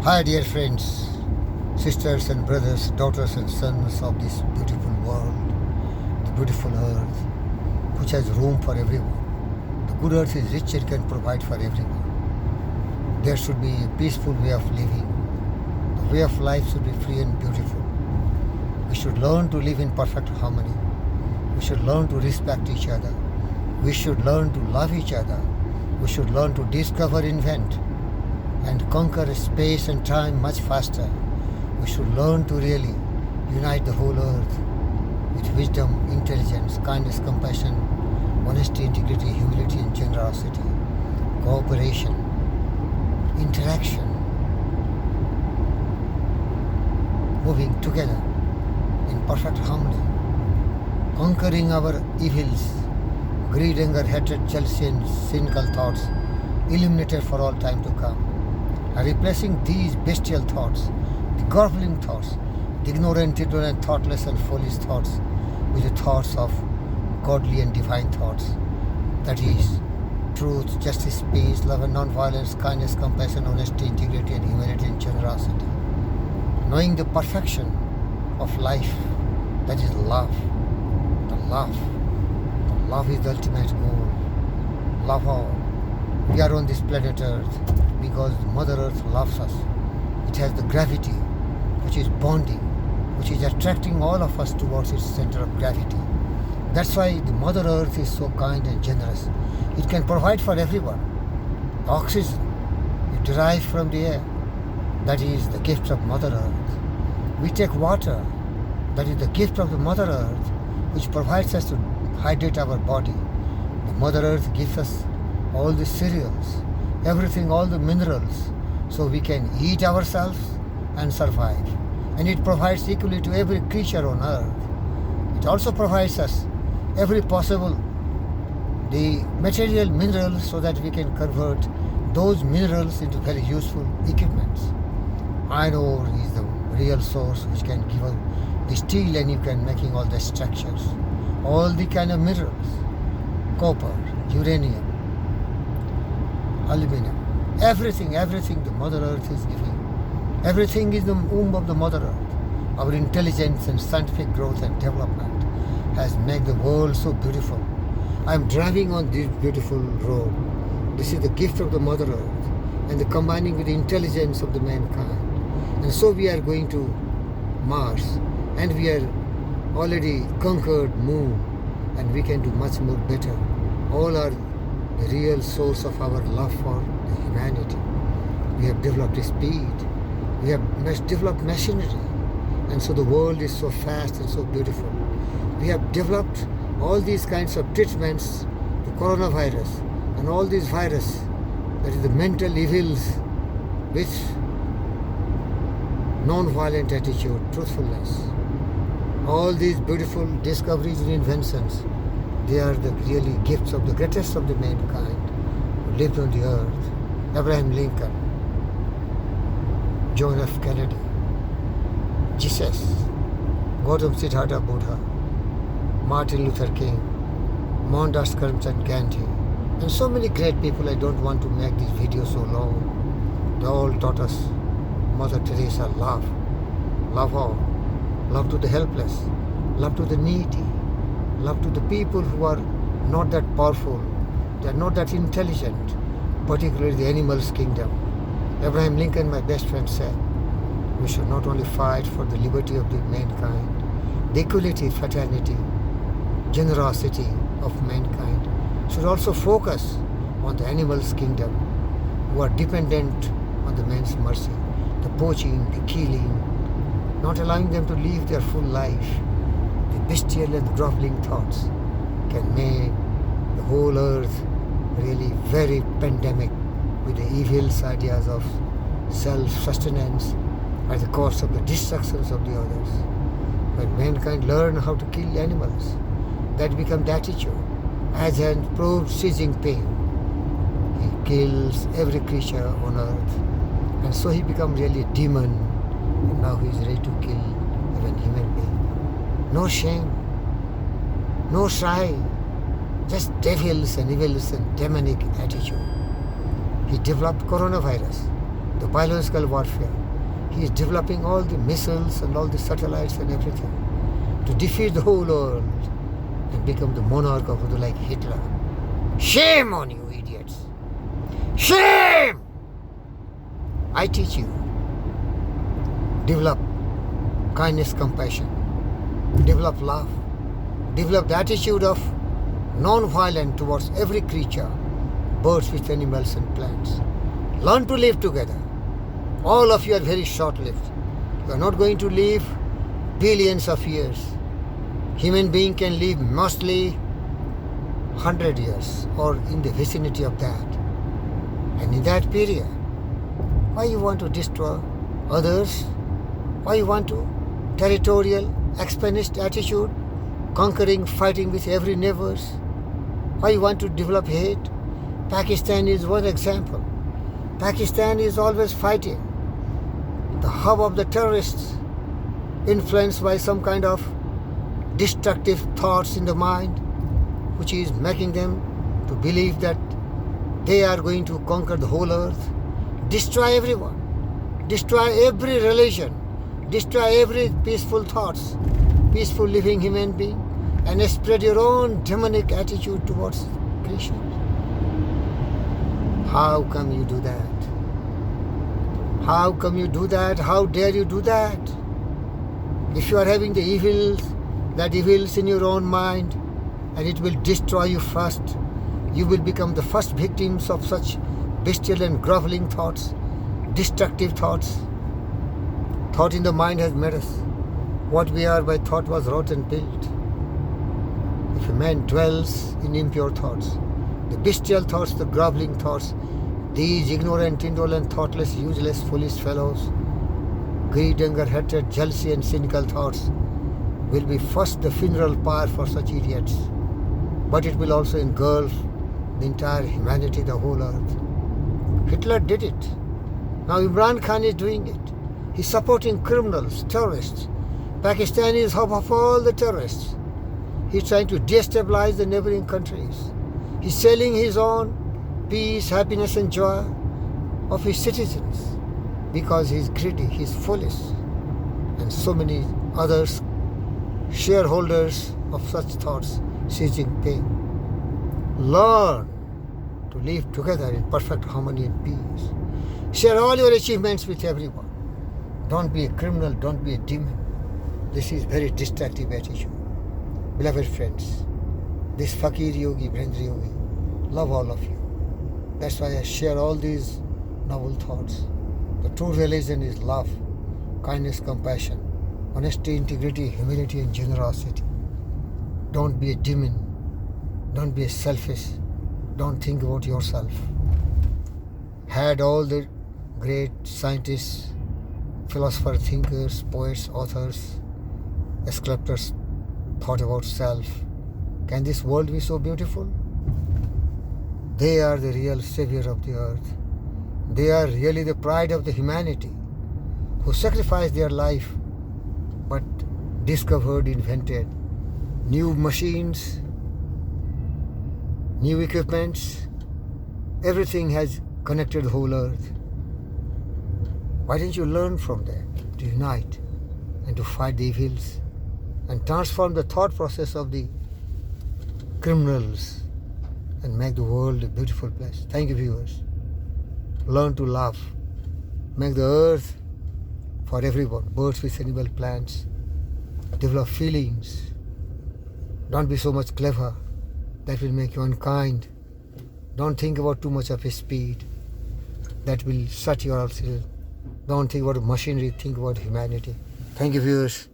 Hi, dear friends, sisters and brothers, daughters and sons of this beautiful world, the beautiful earth, which has room for everyone. The good earth is rich and can provide for everyone. There should be a peaceful way of living. The way of life should be free and beautiful. We should learn to live in perfect harmony. We should learn to respect each other. We should learn to love each other. We should learn to discover, invent, and conquer space and time much faster. We should learn to really unite the whole earth with wisdom, intelligence, kindness, compassion, honesty, integrity, humility, and generosity, cooperation, interaction, moving together in perfect harmony, conquering our evils, greed, anger, hatred, jealousy, and cynical thoughts, eliminated for all time to come, and replacing these bestial thoughts, the groveling thoughts, the ignorant, thoughtless, and foolish thoughts with the thoughts of godly and divine thoughts. That is, truth, justice, peace, love, and non-violence, kindness, compassion, honesty, integrity, and humility, and generosity. Knowing the perfection of life, that is love. The love. The love is the ultimate goal. Love all. We are on this planet Earth because Mother Earth loves us. It has the gravity which is bonding, which is attracting all of us towards its center of gravity. That's why the Mother Earth is so kind and generous. It can provide for everyone. Oxygen we derive from the air. That is the gift of Mother Earth. We take water. That is the gift of the Mother Earth, which provides us to hydrate our body. The Mother Earth gives us all the cereals, everything, all the minerals, so we can eat ourselves and survive. And it provides equally to every creature on earth. It also provides us every possible the material minerals so that we can convert those minerals into very useful equipments. Iron ore is the real source which can give us the steel, and you can making all the structures, all the kind of minerals, copper, uranium, aluminum, everything the Mother Earth is giving. Everything is the womb of the Mother Earth. Our intelligence and scientific growth and development has made the world so beautiful. I am driving on this beautiful road. This is the gift of the Mother Earth, and the combining with the intelligence of the mankind. And so we are going to Mars, and we are already conquered Moon, and we can do much more better. All are the real source of our love for the humanity. We have developed speed. We have developed machinery. And so the world is so fast and so beautiful. We have developed all these kinds of treatments to coronavirus and all these virus, that is the mental evils, with non-violent attitude, truthfulness. All these beautiful discoveries and inventions, they are the really gifts of the greatest of the mankind who lived on the earth. Abraham Lincoln, John F. Kennedy, Jesus, Gautam Siddhartha Buddha, Martin Luther King, Mohandas Karamchand Gandhi, and so many great people. I don't want to make this video so long. They all taught us Mother Teresa love. Love all. Love to the helpless. Love to the needy. Love to the people who are not that powerful. They are not that intelligent, particularly the animals' kingdom. Abraham Lincoln, my best friend, said, we should not only fight for the liberty of the mankind, the equality, fraternity, generosity of mankind, should also focus on the animals' kingdom, who are dependent on the man's mercy, the poaching, the killing, not allowing them to live their full life. The bestial and groveling thoughts can make the whole earth really very pandemic with the evil ideas of self-sustenance at the cost of the destructions of the others. When mankind learn how to kill animals, that becomes the attitude. As has proved Xi Jinping, he kills every creature on earth, and so he becomes really a demon, and now he is ready to kill even human being. No shame, no shy, just devils and evils and demonic attitude. He developed coronavirus, the biological warfare. He is developing all the missiles and all the satellites and everything to defeat the whole world and become the monarch of the like Hitler. Shame on you, idiots! Shame! I teach you. Develop kindness, compassion. Develop love. Develop the attitude of non-violence towards every creature, birds with animals and plants. Learn to live together. All of you are very short-lived. You are not going to live billions of years. Human being can live mostly 100 years or in the vicinity of that. And in that period, why you want to destroy others? Why you want to territorial, expansionist attitude, conquering, fighting with every neighbors? Why you want to develop hate? Pakistan is one example. Pakistan is always fighting. The hub of the terrorists, influenced by some kind of destructive thoughts in the mind, which is making them to believe that they are going to conquer the whole earth, destroy everyone, destroy every religion, destroy every peaceful thoughts, peaceful living human being, and spread your own demonic attitude towards Christians. How come you do that? How come you do that? How dare you do that? If you are having the evils, that evils in your own mind, and it will destroy you first, you will become the first victims of such bestial and groveling thoughts, destructive thoughts. Thought in the mind has made us. What we are by thought was wrought and built. If a man dwells in impure thoughts, the bestial thoughts, the groveling thoughts, these ignorant, indolent, thoughtless, useless, foolish fellows, greed, anger, hatred, jealousy and cynical thoughts will be first the funeral pyre for such idiots. But it will also engulf the entire humanity, the whole earth. Hitler did it. Now Imran Khan is doing it. He's supporting criminals, terrorists. Pakistan is hub of all the terrorists. He's trying to destabilize the neighboring countries. He's selling his own peace, happiness and joy of his citizens because he's greedy, he's foolish. And so many others, shareholders of such thoughts, Xi Jinping. Learn to live together in perfect harmony and peace. Share all your achievements with everyone. Don't be a criminal, don't be a demon. This is very destructive attitude. Beloved friends, this Fakir Yogi, Brendra Yogi, love all of you. That's why I share all these noble thoughts. The true religion is love, kindness, compassion, honesty, integrity, humility and generosity. Don't be a demon. Don't be selfish. Don't think about yourself. Had all the great scientists, philosophers, thinkers, poets, authors, sculptors thought about self, can this world be so beautiful? They are the real savior of the earth. They are really the pride of the humanity who sacrificed their life but discovered, invented new machines, new equipments. Everything has connected the whole earth. Why don't you learn from them to unite and to fight the evils and transform the thought process of the criminals and make the world a beautiful place? Thank you, viewers. Learn to love. Make the earth for everyone, birds with animal, plants. Develop feelings. Don't be so much clever. That will make you unkind. Don't think about too much of a speed. That will shut your ourselves. Don't think about machinery, think about humanity. Thank you, viewers.